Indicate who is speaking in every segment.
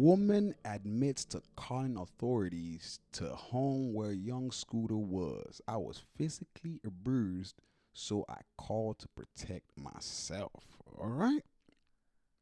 Speaker 1: Woman admits to calling authorities to home where young Scooter was. I was physically abused, so I called to protect myself. All right.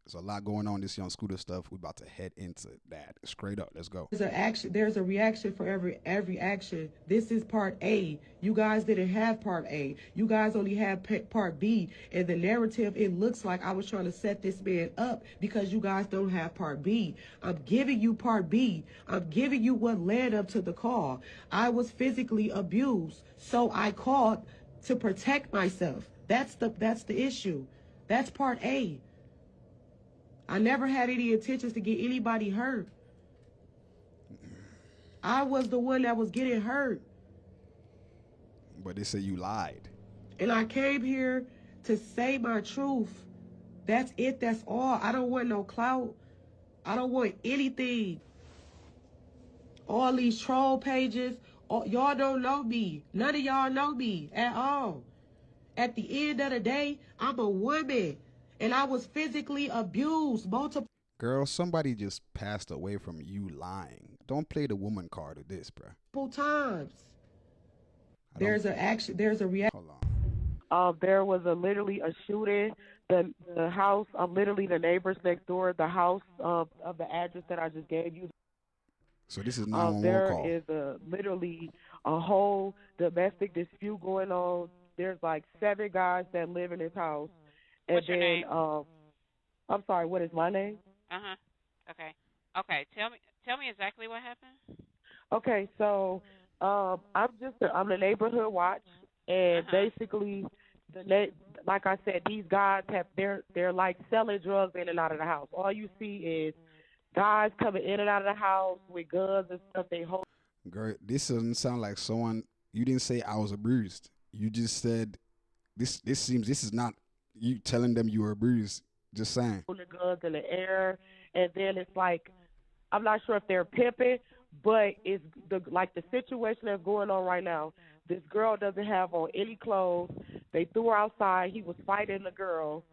Speaker 1: There's a lot going on this young Scooter stuff. We're about to head into that straight up. Let's go.
Speaker 2: There's a reaction for every action. This is part A. You guys didn't have part A. You guys only had part B. And the narrative, it looks like I was trying to set this man up because you guys don't have part B. I'm giving you part B. I'm giving you what led up to the call. I was physically abused, so I called to protect myself. That's the issue. That's part A. I never had any intentions to get anybody hurt. I was the one that was getting hurt.
Speaker 1: But they say you lied.
Speaker 2: And I came here to say my truth. That's it. That's all. I don't want no clout. I don't want anything. All these troll pages, y'all don't know me. None of y'all know me at all. At the end of the day, I'm a woman. And I was physically abused multiple
Speaker 1: Girl, somebody just passed away from you lying. Don't play the woman card of this, bruh.
Speaker 2: times. There's a reaction.
Speaker 1: Hold on.
Speaker 3: There was literally a shooting. The house, literally the neighbors next door, the house of the address that I just gave you.
Speaker 1: So this is 911
Speaker 3: there
Speaker 1: call.
Speaker 3: is literally a whole domestic dispute going on. There's like 7 guys that live in this house.
Speaker 4: What's your name?
Speaker 3: I'm sorry, what is my name?
Speaker 4: Okay. Okay. Tell me exactly what happened.
Speaker 3: Okay, so I'm the neighborhood watch, and basically, like I said, these guys they're like selling drugs in and out of the house. All you see is guys coming in and out of the house with guns and stuff. They hold.
Speaker 1: Girl, this doesn't sound like someone. You didn't say I was abused. You just said this. This is not you telling them you were abused. Just saying.
Speaker 3: The guns in the air, and then it's like I'm not sure if they're pimping, but it's the situation that's going on right now. This girl doesn't have on any clothes. They threw her outside. He was fighting the girl.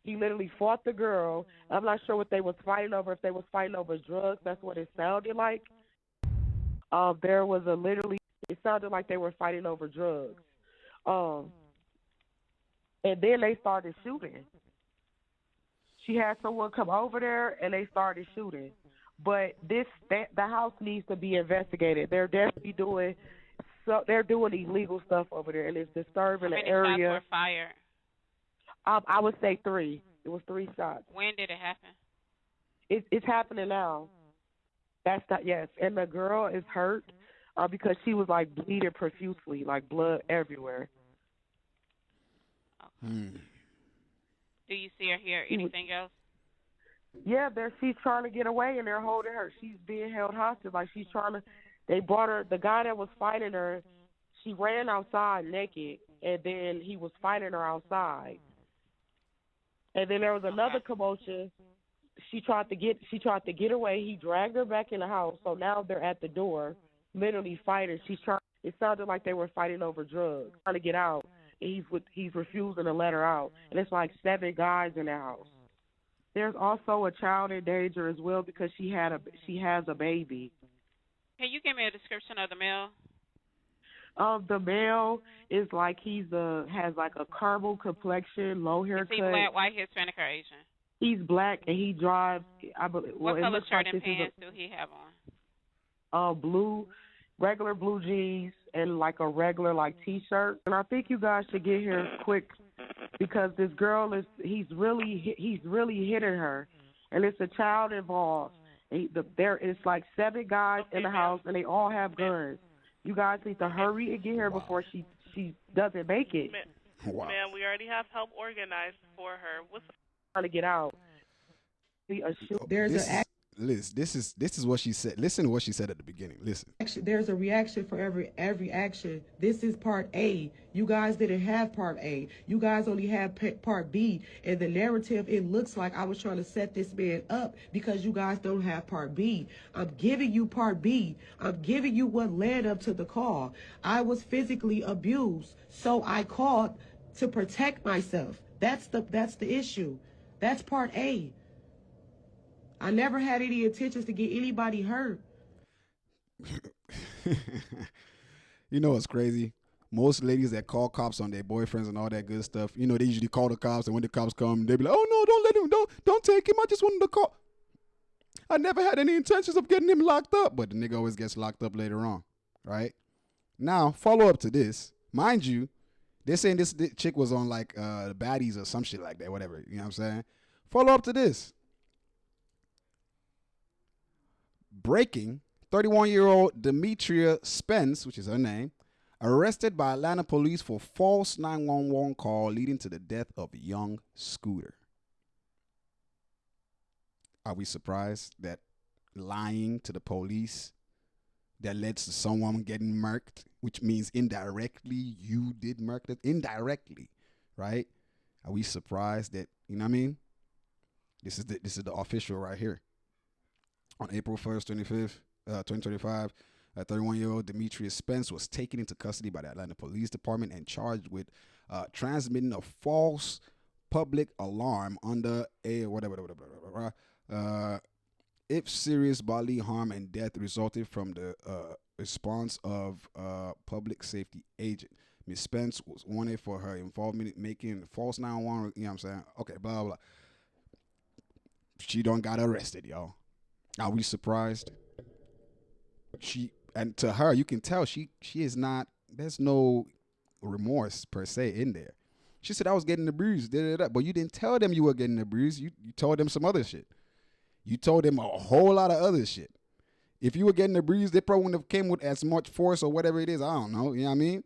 Speaker 3: He literally fought the girl. I'm not sure what they was fighting over. If they was fighting over drugs, that's what it sounded like. There was it sounded like they were fighting over drugs. And then they started shooting. She had someone come over there, and they started shooting. But the house needs to be investigated. They're definitely doing illegal stuff over there, and it's disturbing the area.
Speaker 4: How many shots were fired?
Speaker 3: I would say 3. It was 3 shots.
Speaker 4: When did it happen?
Speaker 3: It's happening now. Yes. And the girl is hurt because she was like bleeding profusely, like blood everywhere.
Speaker 4: Okay. Do you see or hear anything else?
Speaker 3: Yeah, she's trying to get away, and they're holding her. She's being held hostage. Like they brought her. The guy that was fighting her, she ran outside naked, and then he was fighting her outside. And then there was another commotion. She tried to get away. He dragged her back in the house. So now they're at the door, literally fighting. It sounded like they were fighting over drugs, trying to get out. He's refusing to let her out, and it's like 7 guys in the house. There's also a child in danger as well because she has a baby.
Speaker 4: Can you give me a description of the male?
Speaker 3: The male is like has like a caramel complexion, low haircut.
Speaker 4: Is he black, white, Hispanic, or Asian?
Speaker 3: He's black and he drives.
Speaker 4: What color shirt and pants do he have on?
Speaker 3: Blue, regular blue jeans and like a regular like t-shirt. And I think you guys should get here quick because this girl he's really hitting her, and it's a child involved. It's like 7 guys in the house, and they all have guns. You guys need to hurry and get here before she doesn't make it.
Speaker 1: Wow.
Speaker 5: Man, we already have help organized for her. What's
Speaker 3: trying to get out?
Speaker 1: Liz, this is what she said. Listen to what she said at the beginning. Listen.
Speaker 2: There's a reaction for every action. This is part A. You guys didn't have part A. You guys only had part B. And the narrative, it looks like I was trying to set this man up because you guys don't have part B. I'm giving you part B. I'm giving you what led up to the call. I was physically abused, so I called to protect myself. That's the issue. That's part A. I never had any intentions to get anybody hurt.
Speaker 1: You know what's crazy? Most ladies that call cops on their boyfriends and all that good stuff, you know, they usually call the cops, and when the cops come, they be like, "Oh no, don't let him, don't take him. I just wanted to call. I never had any intentions of getting him locked up," but the nigga always gets locked up later on, right? Now, follow up to this, mind you, they're saying this chick was on like the baddies or some shit like that, whatever. You know what I'm saying? Follow up to this. Breaking 31-year-old Demetria Spence, which is her name, arrested by Atlanta police for false 911 call leading to the death of young Scooter. Are we surprised that lying to the police that led to someone getting murked, which means indirectly you did murk it? Indirectly, right? Are we surprised that, you know what I mean? This is the official right here. On April 1st, 2025, a 31-year-old Demetria Spence was taken into custody by the Atlanta Police Department and charged with transmitting a false public alarm under a if serious bodily harm and death resulted from the response of public safety agent. Ms. Spence was wanted for her involvement in making false 911, you know what I'm saying? Okay, blah, blah, blah. She done got arrested, y'all. Are we surprised? And to her, you can tell she is not, there's no remorse per se in there. She said, "I was getting abused," but you didn't tell them you were getting abused. You told them some other shit. You told them a whole lot of other shit. If you were getting abused, they probably wouldn't have came with as much force or whatever it is. I don't know. You know what I mean?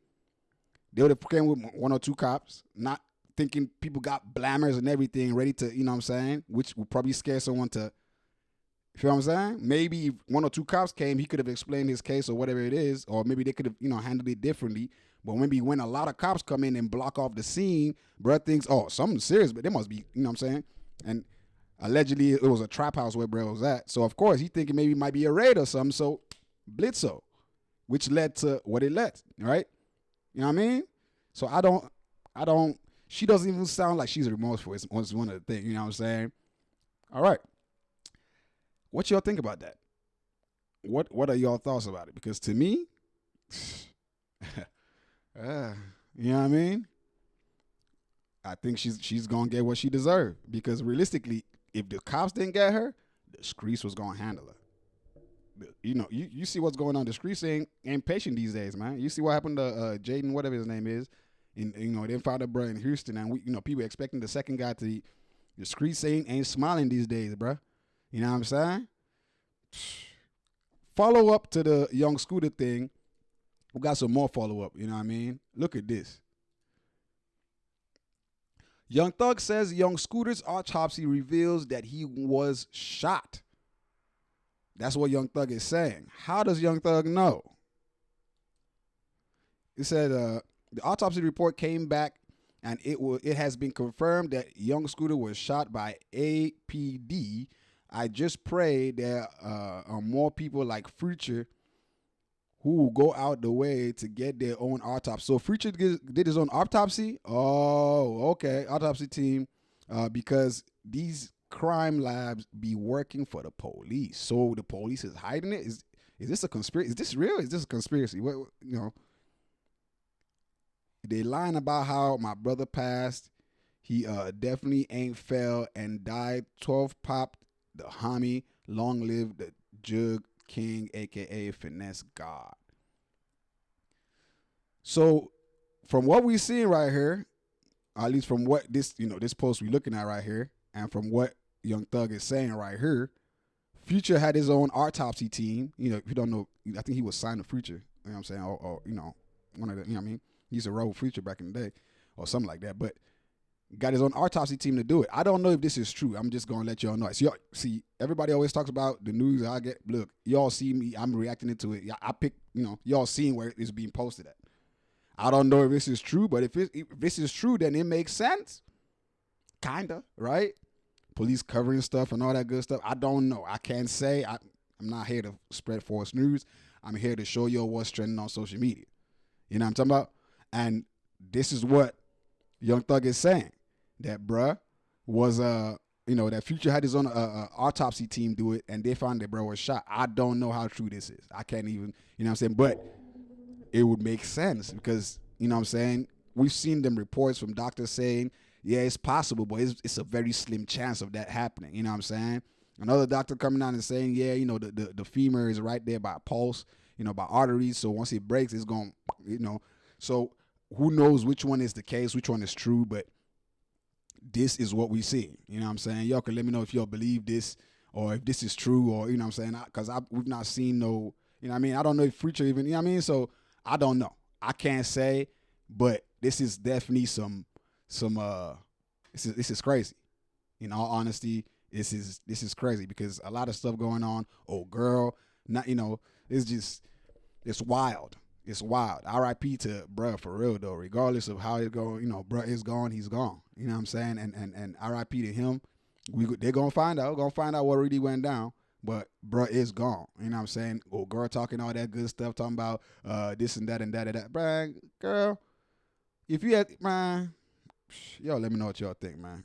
Speaker 1: They would have came with one or two cops, not thinking people got blammers and everything ready to, you know what I'm saying? Which would probably scare someone to, you feel what I'm saying? Maybe if one or two cops came, he could have explained his case or whatever it is, or maybe they could have, you know, handled it differently. But maybe when a lot of cops come in and block off the scene, bruh thinks, oh, something serious, but there must be, you know what I'm saying? And allegedly it was a trap house where bruh was at. So of course he thinking maybe it might be a raid or something. So blitzo, which led to what it led, right? You know what I mean? So I don't, she doesn't even sound like she's remorseful. It's one of the things, you know what I'm saying? All right. What y'all think about that? What are y'all thoughts about it? Because to me, you know what I mean? I think she's gonna get what she deserved. Because realistically, if the cops didn't get her, the streets was gonna handle her. You know, you see what's going on. The streets ain't patient these days, man. You see what happened to Jaden, whatever his name is, and you know they found a bro in Houston, and people expecting the second guy to. The streets ain't smiling these days, bro. You know what I'm saying? Follow up to the young Scooter thing. We got some more follow up. You know what I mean? Look at this. Young Thug says young Scooter's autopsy reveals that he was shot. That's what Young Thug is saying. How does Young Thug know? It said the autopsy report came back and it has been confirmed that young Scooter was shot by APD. I just pray there are more people like Future who will go out the way to get their own autopsy. So Future did his own autopsy? Oh, okay. Autopsy team. Because these crime labs be working for the police. So the police is hiding it? Is this a conspiracy? Is this real? Is this a conspiracy? What, you know? They lying about how my brother passed. He definitely ain't fell and died. 12 popped the homie. Long live the Jug King, aka Finesse God. So from what we seeing right here, at least from what this post we looking at right here, and from what Young Thug is saying right here, Future had his own autopsy team. You know, if you don't know, I think he was signed to Future. You know what I'm saying? Or you know, one of the, you know what I mean? He used to roll Future back in the day or something like that. But got his own autopsy team to do it. I don't know if this is true. I'm just going to let y'all know. So y'all, see, everybody always talks about the news I get. Look, y'all see me. I'm reacting into it. I pick, y'all seeing where it's being posted at. I don't know if this is true, but if this is true, then it makes sense. Kinda, right? Police covering stuff and all that good stuff. I don't know. I can't say. I'm not here to spread false news. I'm here to show you what's trending on social media. You know what I'm talking about? And this is what Young Thug is saying. That bruh was that Future had his own autopsy team do it, and they found that bro was shot. I don't know how true this is. I can't even, you know what I'm saying? But it would make sense because, you know what I'm saying, we've seen them reports from doctors saying, yeah, it's possible, but it's a very slim chance of that happening. You know what I'm saying? Another doctor coming out and saying, yeah, the femur is right there by pulse, by arteries. So once it breaks, it's going, so who knows which one is the case, which one is true, but this is what we see. You know what I'm saying? Y'all can let me know if y'all believe this or if this is true or, you know what I'm saying? Because we've not seen no, you know what I mean? I don't know if Future even, you know what I mean? So I don't know. I can't say, but this is definitely this is crazy. In all honesty, this is crazy because a lot of stuff going on. Oh, girl, not, it's wild. It's wild. R.I.P. to bruh for real though. Regardless of how it go, bruh is gone. He's gone. You know what I'm saying? And R.I.P. to him. They're gonna find out. Gonna find out what really went down. But bruh is gone. You know what I'm saying? Oh, girl talking all that good stuff, talking about this and that and that and that. Bruh, girl, if you had, man, yo, let me know what y'all think, man.